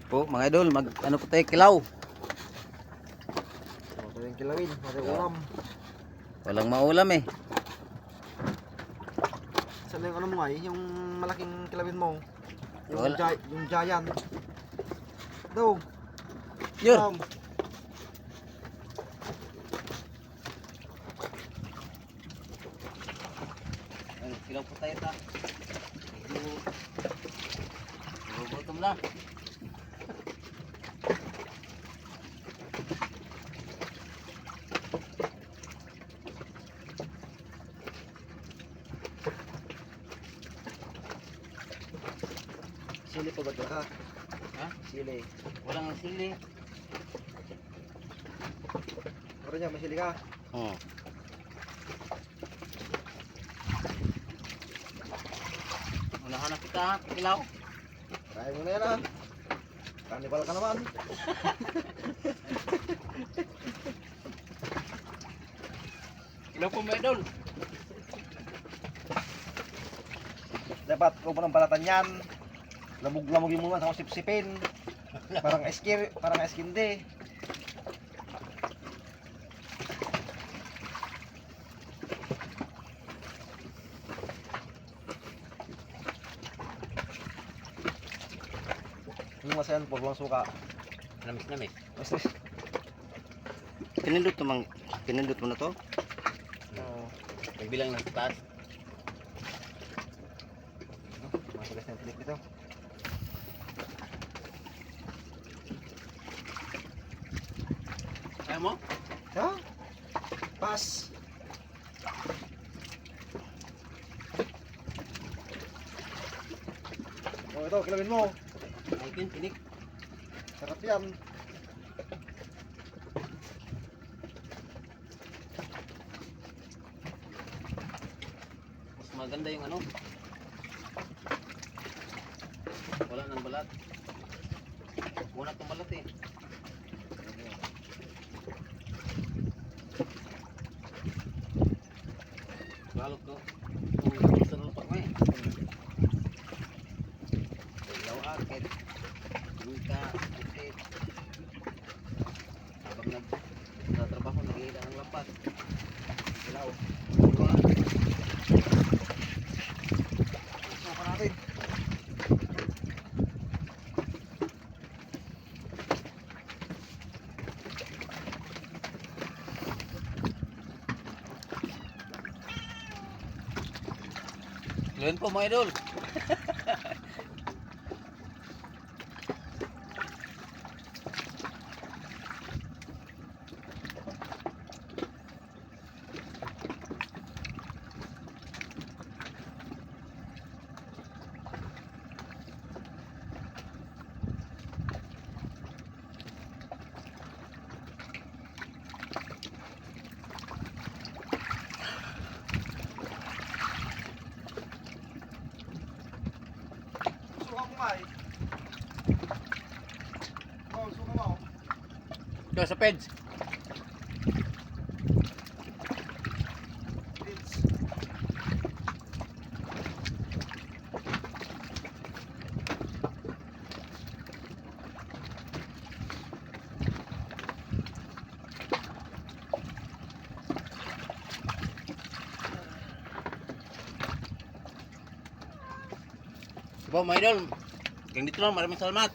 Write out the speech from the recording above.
Po, mga idol, mag ano po tayo kilaw. Ito yung kilawin, may ulam. Walang maulam eh. Saan yung ano mo nga yung malaking kilawin mo? Yung, Wala. yung giant. Daw. Yun. Ay, kilaw po tayo ta. Gugutom na. Sili pa ba ito ha? Ha? Sili. Walang sili. Pero niya, may sili ka. Oh. Unahan na kita ha, kilaw. Kaya mo na yan ha. Carnival ka naman. Kilaw po mga idol. Dapat kung mo ng balatan yan. Lamog-lamogin mo naman sa sipsipin. Parang eskinde. Yung masayan po, buwang suka. Namis-namis. Basta, Pinindot mo na to? Nagbilang na sa taas. masugas na yung tinik dito. Kaya mo? Ha? Pas. Oh, ito, kilawin mo. Ay, tinik. Sarap yan. Mas maganda yung ano. Wala nang balat. Wala itong balat eh. Balot ko. Kung sa lupak mo eh. Ilaw akit. Buka. Putit. Habang nagtatrabaho, nag-iila ng lampas. Ilaw. Buka. Suka natin. Yun po mga idol. Suka mo nga eh. Oh, suka mo. Ito sa peds. Pins. Diba mga idol? Hanggang dito lang, maraming salamat.